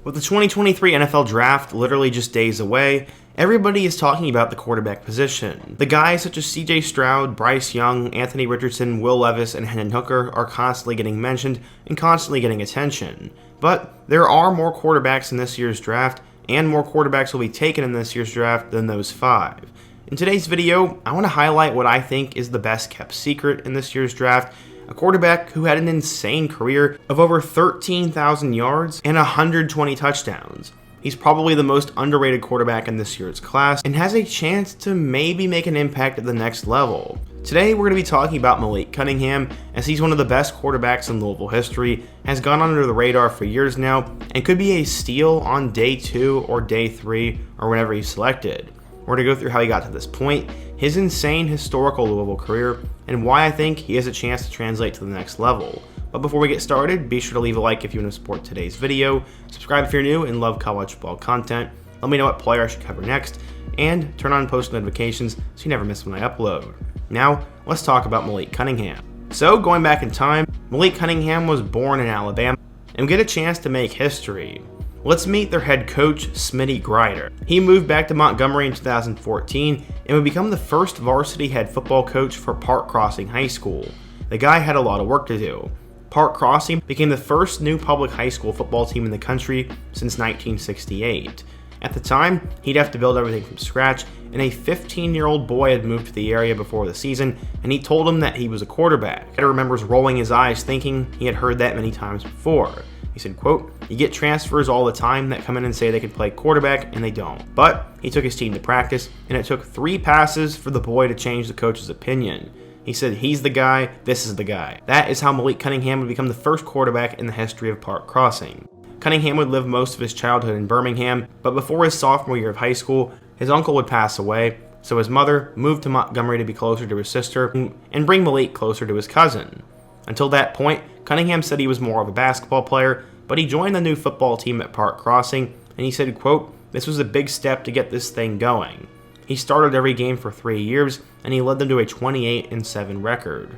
With the 2023 NFL Draft literally just days away, everybody is talking about the quarterback position. The guys such as CJ Stroud, Bryce Young, Anthony Richardson, Will Levis, and Hendon Hooker are constantly getting mentioned and constantly getting attention. But there are more quarterbacks in this year's draft, and more quarterbacks will be taken in this year's draft than those 5. In today's video, I want to highlight what I think is the best kept secret in this year's draft, a quarterback who had an insane career of over 13,000 yards and 120 touchdowns. He's probably the most underrated quarterback in this year's class and has a chance to maybe make an impact at the next level. Today we're going to be talking about Malik Cunningham, as he's one of the best quarterbacks in Louisville history, has gone under the radar for years now, and could be a steal on day 2 or day 3 or whenever he's selected. We're going to go through how he got to this point, his insane historical Louisville career, and why I think he has a chance to translate to the next level. But before we get started, be sure to leave a like if you want to support today's video, subscribe if you're new and love college football content, let me know what player I should cover next, and turn on post notifications so you never miss when I upload. Now, let's talk about Malik Cunningham. So, going back in time, Malik Cunningham was born in Alabama and get a chance to make history. Let's meet their head coach, Smitty Grider. He moved back to Montgomery in 2014 and would become the first varsity head football coach for Park Crossing High School. The guy had a lot of work to do. Park Crossing became the first new public high school football team in the country since 1968. At the time, he'd have to build everything from scratch, and a 15-year-old boy had moved to the area before the season, and he told him that he was a quarterback. Grider remembers rolling his eyes thinking he had heard that many times before. He said, quote, "You get transfers all the time that come in and say they can play quarterback, and they don't." But he took his team to practice, and it took 3 passes for the boy to change the coach's opinion. He said, "He's the guy, this is the guy." That is how Malik Cunningham would become the first quarterback in the history of Park Crossing. Cunningham would live most of his childhood in Birmingham, but before his sophomore year of high school, his uncle would pass away, so his mother moved to Montgomery to be closer to his sister and bring Malik closer to his cousin. Until that point, Cunningham said he was more of a basketball player, but he joined the new football team at Park Crossing, and he said, quote, "This was a big step to get this thing going." He started every game for 3 years, and he led them to a 28-7 record.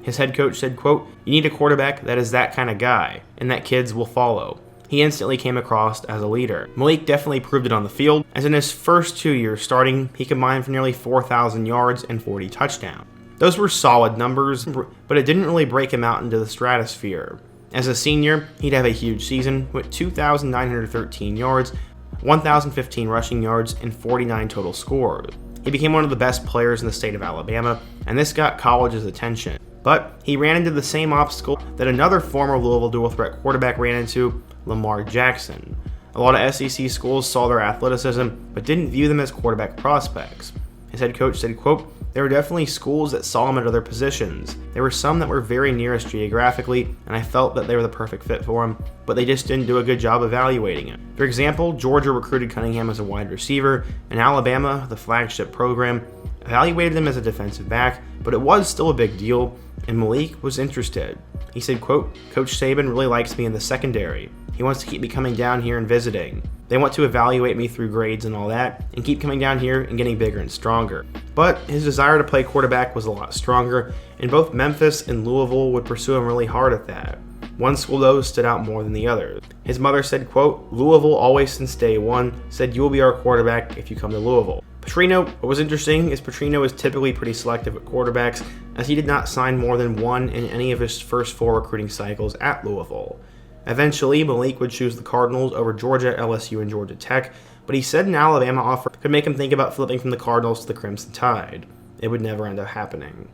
His head coach said, quote, "You need a quarterback that is that kind of guy, and that kids will follow." He instantly came across as a leader. Malik definitely proved it on the field, as in his first 2 years starting, he combined for nearly 4,000 yards and 40 touchdowns. Those were solid numbers, but it didn't really break him out into the stratosphere. As a senior, he'd have a huge season with 2,913 yards, 1,015 rushing yards, and 49 total scores. He became one of the best players in the state of Alabama, and this got college's attention. But he ran into the same obstacle that another former Louisville dual-threat quarterback ran into, Lamar Jackson. A lot of SEC schools saw their athleticism, but didn't view them as quarterback prospects. His head coach said, quote, "There were definitely schools that saw him at other positions. There were some that were very near us geographically, and I felt that they were the perfect fit for him, but they just didn't do a good job evaluating him." For example, Georgia recruited Cunningham as a wide receiver, and Alabama, the flagship program, evaluated him as a defensive back, but it was still a big deal, and Malik was interested. He said, quote, "Coach Saban really likes me in the secondary. He wants to keep me coming down here and visiting. They want to evaluate me through grades and all that, and keep coming down here and getting bigger and stronger." But his desire to play quarterback was a lot stronger, and both Memphis and Louisville would pursue him really hard at that. One school, though, stood out more than the others. His mother said, quote, "Louisville always since day one said you will be our quarterback if you come to Louisville." Petrino, what was interesting is Petrino is typically pretty selective at quarterbacks, as he did not sign more than one in any of his first 4 recruiting cycles at Louisville. Eventually, Malik would choose the Cardinals over Georgia, LSU, and Georgia Tech, but he said an Alabama offer could make him think about flipping from the Cardinals to the Crimson Tide. It would never end up happening.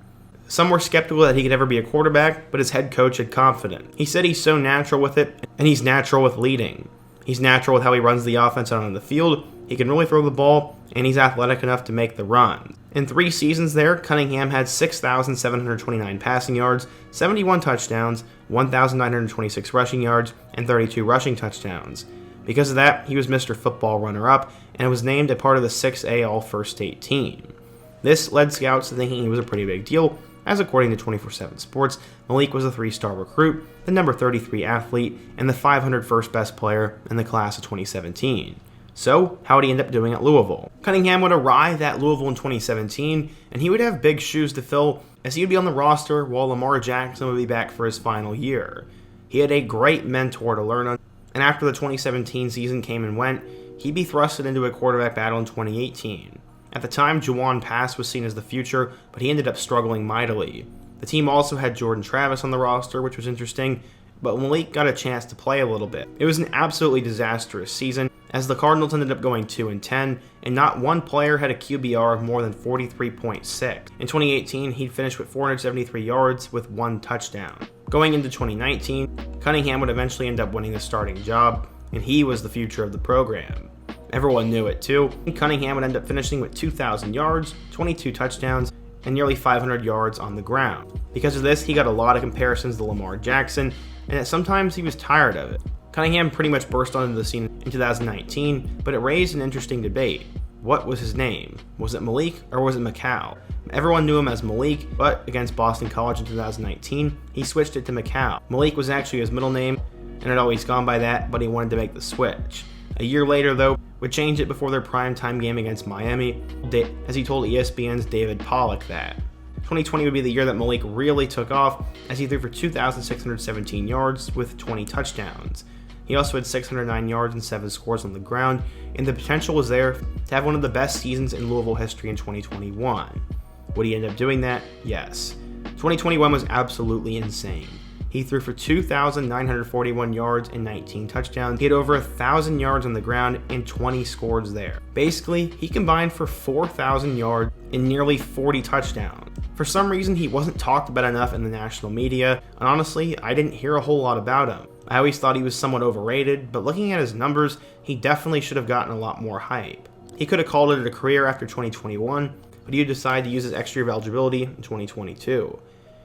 Some were skeptical that he could ever be a quarterback, but his head coach had confidence. He said he's so natural with it, and he's natural with leading. He's natural with how he runs the offense out on the field, he can really throw the ball, and he's athletic enough to make the run. In 3 seasons there, Cunningham had 6,729 passing yards, 71 touchdowns, 1,926 rushing yards, and 32 rushing touchdowns. Because of that, he was Mr. Football runner-up, and was named a part of the 6A All-First State team. This led scouts to thinking he was a pretty big deal, as according to 24/7 Sports, Malik was a 3-star recruit, the number 33 athlete, and the 501st best player in the class of 2017. So, how would he end up doing at Louisville? Cunningham would arrive at Louisville in 2017, and he would have big shoes to fill, as he would be on the roster while Lamar Jackson would be back for his final year. He had a great mentor to learn And after the 2017 season came and went, he'd be thrusted into a quarterback battle in 2018. At the time, Juwan Pass was seen as the future, but he ended up struggling mightily. The team also had Jordan Travis on the roster, which was interesting, but Malik got a chance to play a little bit. It was an absolutely disastrous season, as the Cardinals ended up going 2-10, and not one player had a QBR of more than 43.6. In 2018, he'd finished with 473 yards with 1 touchdown. Going into 2019, Cunningham would eventually end up winning the starting job, and he was the future of the program. Everyone knew it too. Cunningham would end up finishing with 2,000 yards, 22 touchdowns, and nearly 500 yards on the ground. Because of this, he got a lot of comparisons to Lamar Jackson, and sometimes he was tired of it. Cunningham pretty much burst onto the scene in 2019, but it raised an interesting debate. What was his name? Was it Malik or was it McCall? Everyone knew him as Malik, but against Boston College in 2019, he switched it to McCall. Malik was actually his middle name, and had always gone by that, but he wanted to make the switch. A year later, though, would change it before their primetime game against Miami, as he told ESPN's David Pollack that. 2020 would be the year that Malik really took off, as he threw for 2,617 yards with 20 touchdowns. He also had 609 yards and 7 scores on the ground, and the potential was there to have one of the best seasons in Louisville history in 2021. Would he end up doing that? Yes. 2021 was absolutely insane. He threw for 2,941 yards and 19 touchdowns. He had over 1,000 yards on the ground and 20 scores there. Basically, he combined for 4,000 yards and nearly 40 touchdowns. For some reason, he wasn't talked about enough in the national media, and honestly, I didn't hear a whole lot about him. I always thought he was somewhat overrated, but looking at his numbers, he definitely should have gotten a lot more hype. He could have called it a career after 2021, but he decided to use his extra year of eligibility in 2022.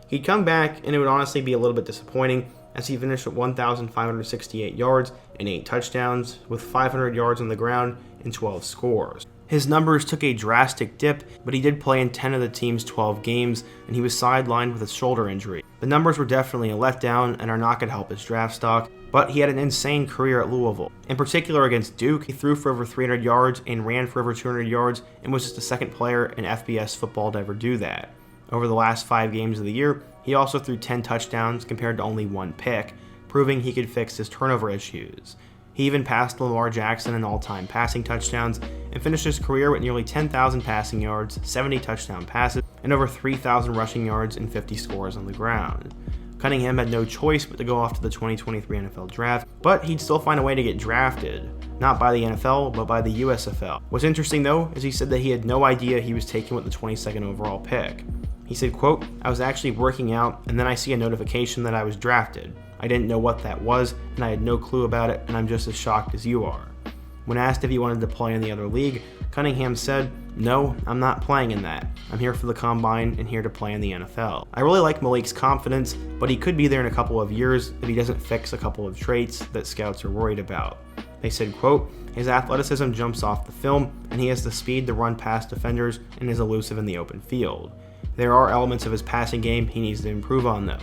He'd come back, and it would honestly be a little bit disappointing, as he finished with 1,568 yards and 8 touchdowns, with 500 yards on the ground and 12 scores. His numbers took a drastic dip, but he did play in 10 of the team's 12 games, and he was sidelined with a shoulder injury. The numbers were definitely a letdown and are not going to help his draft stock, but he had an insane career at Louisville. In particular against Duke, he threw for over 300 yards and ran for over 200 yards, and was just the second player in FBS football to ever do that. Over the last 5 games of the year, he also threw 10 touchdowns compared to only 1 pick, proving he could fix his turnover issues. He even passed Lamar Jackson in all-time passing touchdowns and finished his career with nearly 10,000 passing yards, 70 touchdown passes, and over 3,000 rushing yards and 50 scores on the ground. Cunningham had no choice but to go off to the 2023 NFL Draft, but he'd still find a way to get drafted. Not by the NFL, but by the USFL. What's interesting though, is he said that he had no idea he was taken with the 22nd overall pick. He said, quote, "I was actually working out, and then I see a notification that I was drafted. I didn't know what that was, and I had no clue about it, and I'm just as shocked as you are." When asked if he wanted to play in the other league, Cunningham said, "No, I'm not playing in that. I'm here for the combine and here to play in the NFL." I really like Malik's confidence, but he could be there in a couple of years if he doesn't fix a couple of traits that scouts are worried about. They said, quote, "His athleticism jumps off the film, and he has the speed to run past defenders and is elusive in the open field. There are elements of his passing game he needs to improve on though.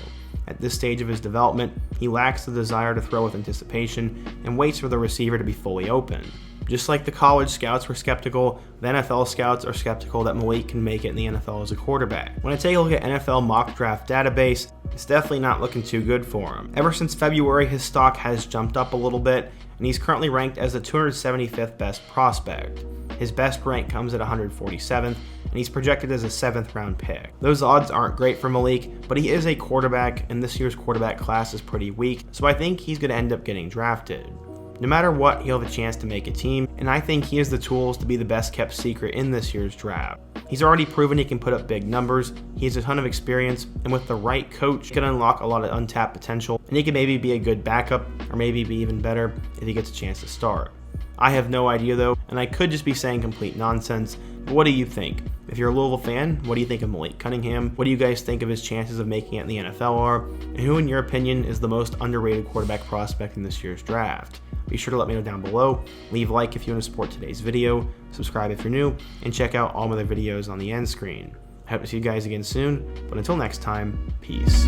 At this stage of his development, he lacks the desire to throw with anticipation and waits for the receiver to be fully open." Just like the college scouts were skeptical, the NFL scouts are skeptical that Malik can make it in the NFL as a quarterback. When I take a look at NFL mock draft database, it's definitely not looking too good for him. Ever since February, his stock has jumped up a little bit, and he's currently ranked as the 275th best prospect. His best rank comes at 147th, and he's projected as a 7th round pick. Those odds aren't great for Malik, but he is a quarterback, and this year's quarterback class is pretty weak, so I think he's going to end up getting drafted. No matter what, he'll have a chance to make a team, and I think he has the tools to be the best kept secret in this year's draft. He's already proven he can put up big numbers, he has a ton of experience, and with the right coach, he can unlock a lot of untapped potential, and he can maybe be a good backup, or maybe be even better if he gets a chance to start. I have no idea though, and I could just be saying complete nonsense, but what do you think? If you're a Louisville fan, what do you think of Malik Cunningham? What do you guys think of his chances of making it in the NFL are? And who in your opinion is the most underrated quarterback prospect in this year's draft? Be sure to let me know down below, leave a like if you want to support today's video, subscribe if you're new, and check out all my other videos on the end screen. I hope to see you guys again soon, but until next time, peace.